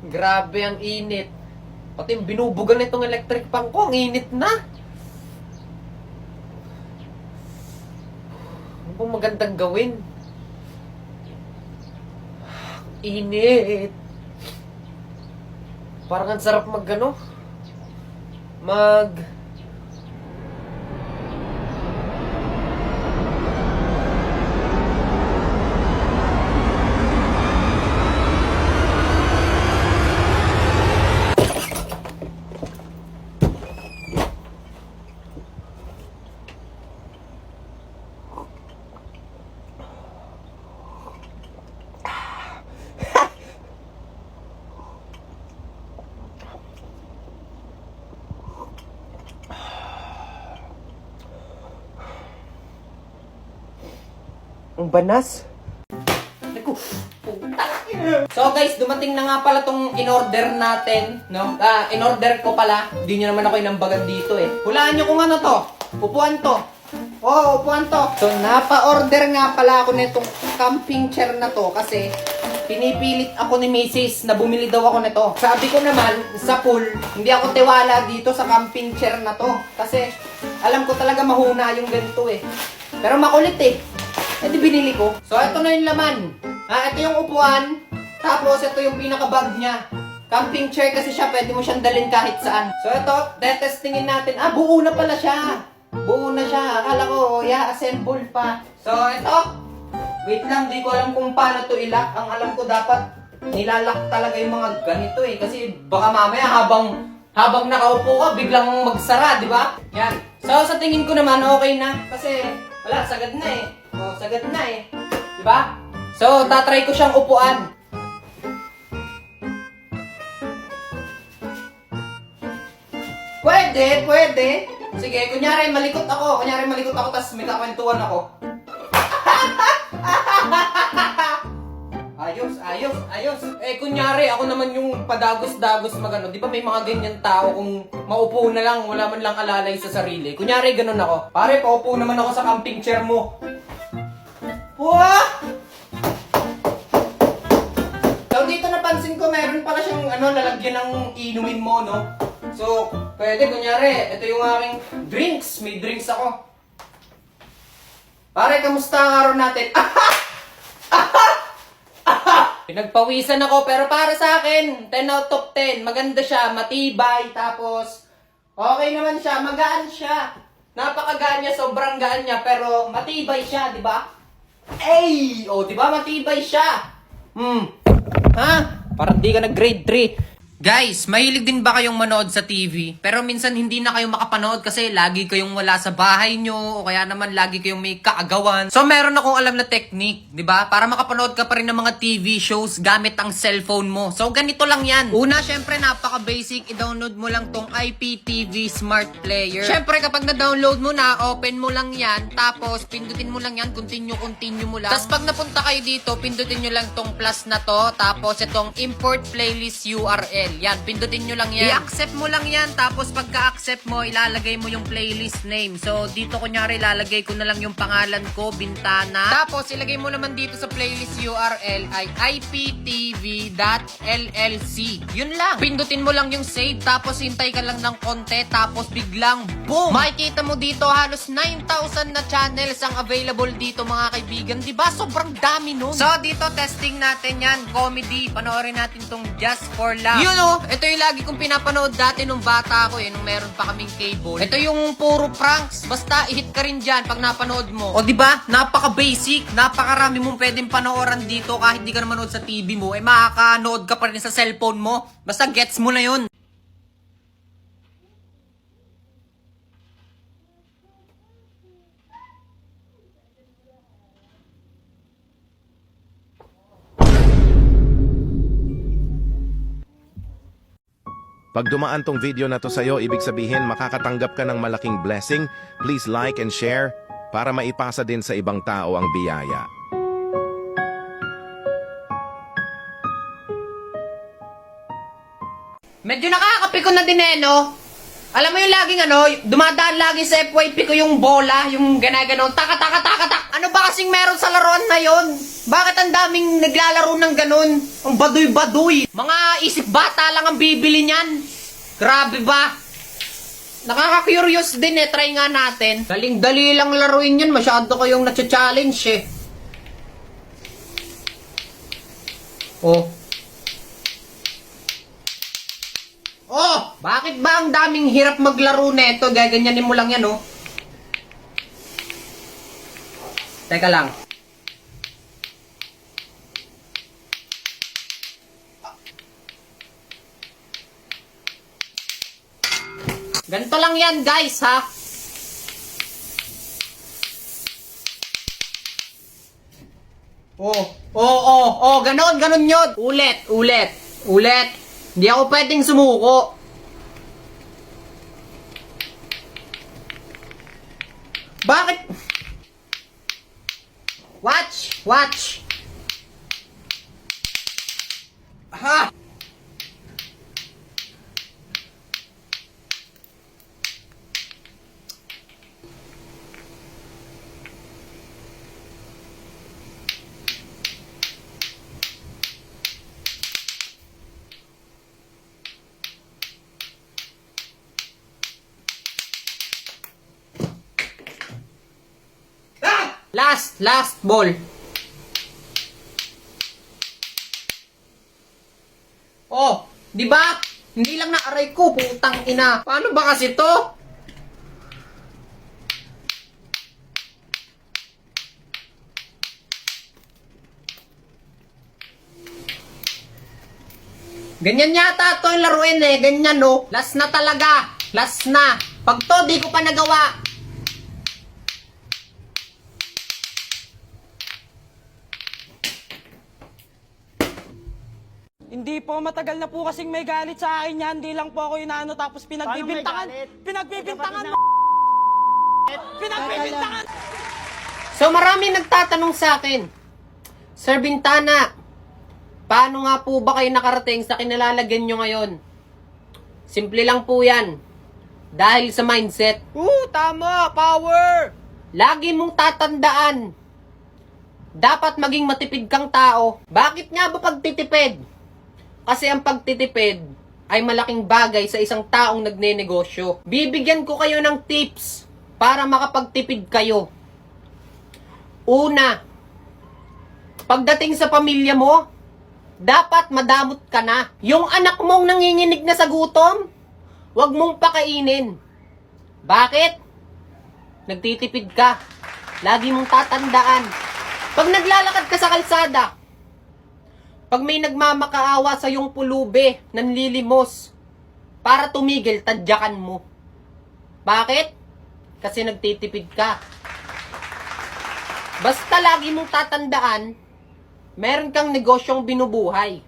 Grabe ang init. Pati binubugan nitong electric fan ko, ang init na. Ano bang magandang gawin? Init. Parang ang sarap mag ang banas. Naku, puta. So guys, dumating na nga pala tong in-order natin, no? In-order ko pala. Hindi nyo naman ako inambagan dito eh. Hulaan nyo kung ano to. Upuan to. Oo, upuan to. So, napa-order nga pala ako nitong camping chair na to kasi pinipilit ako ni Mrs. na bumili daw ako nito. Sabi ko naman, sa pool, hindi ako tiwala dito sa camping chair na to. Kasi alam ko talaga mahuna yung ganito eh. Pero makulit eh. Eh di binili ko. So ito na yung laman. Ito yung upuan. Tapos ito yung pinaka-bag niya. Camping chair kasi siya, pwede mo siyang dalhin kahit saan. So ito, detestingin natin. Buo na pala siya. Buo na siya. Akala ko, assemble pa. So ito, wait lang, di ko alam kung paano to ilak. Ang alam ko dapat nilalak talaga yung mga ganito eh. Kasi baka mamaya habang nakaupo ka, biglang magsara, di ba? Yan. So sa tingin ko naman, okay na. Kasi wala, sagad na eh. Sagad na eh. Diba? So, tatry ko siyang upuan. Pwede. Sige, kunyari malikot ako, tapos may kakwentuhan ako. Ayos. Eh, kunyari, ako naman yung padagos-dagos magano. Di ba may mga ganyan tao kung maupo na lang, wala man lang alalay sa sarili. Kunyari, ganun ako. Pare, paupo naman ako sa camping chair mo. Wah! So, dito napansin ko, meron pala siyang lalagyan ng inumin mo, no? So, pwede, kunyari, ito yung aking drinks. May drinks ako. Pare, kamusta ang araw natin? Pinagpawisan ako, pero para sa akin, 10 out of 10. Maganda siya, matibay, tapos okay naman siya, magaan siya. Napakagaan niya, sobrang gaan niya, pero matibay siya, di ba? Di ba matibay siya? Parang di ka nag-grade 3. Guys, mahilig din ba kayong manood sa TV? Pero minsan hindi na kayo makapanood kasi lagi kayong wala sa bahay nyo o kaya naman lagi kayong may kaagawan. So meron akong alam na technique, di ba? Para makapanood ka pa rin ng mga TV shows gamit ang cellphone mo. So ganito lang yan. Una, syempre napaka-basic. I-download mo lang tong IPTV Smart Player. Syempre kapag na-download mo na, open mo lang yan. Tapos pindutin mo lang yan, continue mo lang. Tapos pag napunta kayo dito, pindutin nyo lang tong plus na to. Tapos itong import playlist URL. Yan, pindutin nyo lang yan. I-accept mo lang yan. Tapos pagka-accept mo, ilalagay mo yung playlist name. So, dito kunyari, ilalagay ko na lang yung pangalan ko, Bintana. Tapos, ilagay mo naman dito sa playlist URL ay iptv.llc. Yun lang. Pindutin mo lang yung save. Tapos, hintay ka lang ng konti. Tapos, biglang, boom! Makikita mo dito, halos 9,000 na channels ang available dito, mga kaibigan. Diba? Sobrang dami nun. So, dito, testing natin yan. Comedy. Panoorin natin tong Just for Love. Yun ito yung lagi kong pinapanood dati nung bata ako nung meron pa kaming cable. Ito yung puro pranks. Basta i-hit ka rin dyan pag napanood mo. O diba? Napaka-basic. Napakarami mong pwedeng panooran dito kahit di ka na manood sa TV mo. Makakanood ka pa rin sa cellphone mo. Basta gets mo na yun. Pag dumaan tong video na to sa'yo, ibig sabihin makakatanggap ka ng malaking blessing. Please like and share para maipasa din sa ibang tao ang biyaya. Medyo nakakapiko na din no? Alam mo yung laging dumadaan lagi sa FYP ko yung bola, yung ganaganon, taka. Ano ba kasing meron sa laruan na yon? Bakit ang daming naglalaro ng ganun? Ang baduy-baduy. Mga isip bata lang ang bibili niyan. Grabe ba? Nakaka-curious din eh. Try nga natin. Daling-dali lang laruin yun. Masyado kayong na-challenge eh. Oh. Oh! Bakit ba ang daming hirap maglaro neto? Gaganyanin mo lang yan oh. Teka lang. Ganito lang yan, guys, ha? Ganon yun. Ulit. Hindi ako pwedeng sumuko. Bakit? Watch. Ha? Last ball. Oh, di ba? Hindi lang na-aray ko, putang ina. Paano ba kasi to? Ganyan yata to yung laruin eh. Ganyan no. Last na talaga. Last na. Pag to, di ko pa nagawa. Hindi po, matagal na po kasing may galit sa akin yan. Hindi lang po ako inaano tapos pinagbibintangan. Pinagbibintangan. So marami nagtatanong sa akin, Sir Bintana, paano nga po ba kayo nakarating sa kinalalagyan nyo ngayon? Simple lang po yan. Dahil sa mindset. Tama! Power! Lagi mong tatandaan, dapat maging matipid kang tao. Bakit nga ba pagtitipid? Kasi ang pagtitipid ay malaking bagay sa isang taong nagnenegosyo. Bibigyan ko kayo ng tips para makapagtipid kayo. Una, pagdating sa pamilya mo, dapat madamot ka na. Yung anak mong nanginginig na sa gutom, huwag mong pakainin. Bakit? Nagtitipid ka. Lagi mong tatandaan. Pag naglalakad ka sa kalsada, pag may nagmamakaawa sa iyong pulube, nanlilimos, para tumigil, tadyakan mo. Bakit? Kasi nagtitipid ka. Basta lagi mong tatandaan, meron kang negosyong binubuhay.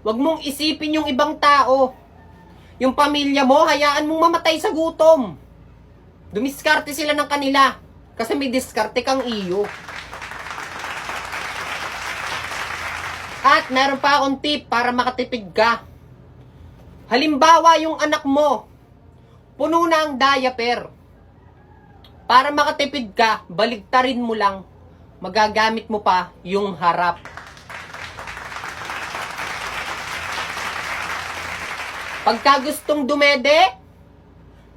Huwag mong isipin yung ibang tao. Yung pamilya mo, hayaan mong mamatay sa gutom. Dumiskarte sila ng kanila. Kasi may diskarte kang iyo. At meron pa akong tip para makatipid ka. Halimbawa, yung anak mo, puno na ang diaper. Para makatipid ka, baligtarin mo lang. Magagamit mo pa yung harap. Pagka gustong dumede,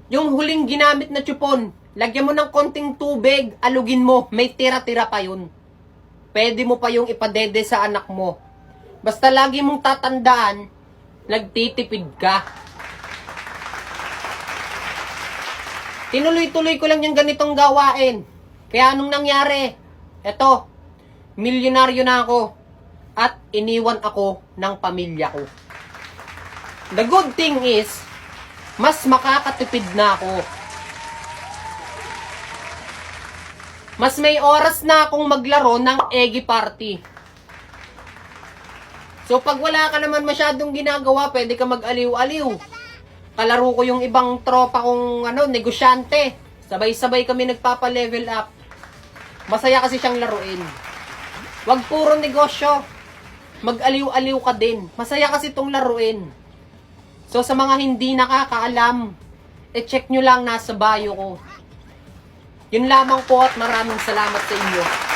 yung huling ginamit na tsupon, lagyan mo ng konting tubig, alugin mo, may tira-tira pa yun. Pwede mo pa yung ipadede sa anak mo. Basta lagi mong tatandaan, nagtitipid ka. Tinuloy-tuloy ko lang yung ganitong gawain. Kaya anong nangyari? Eto, milyonaryo na ako. At iniwan ako ng pamilya ko. The good thing is, mas makakatipid na ako. Mas may oras na akong maglaro ng Eggy Party. So pag wala ka naman masyadong ginagawa, pwede ka mag-aliw-aliw. Kalaro ko yung ibang tropa kong negosyante. Sabay-sabay kami nagpapa-level up. Masaya kasi siyang laruin. Wag puro negosyo. Mag-aliw-aliw ka din. Masaya kasi itong laruin. So sa mga hindi nakakaalam, check nyo lang nasa bio ko. Yun lamang po at maraming salamat sa inyo.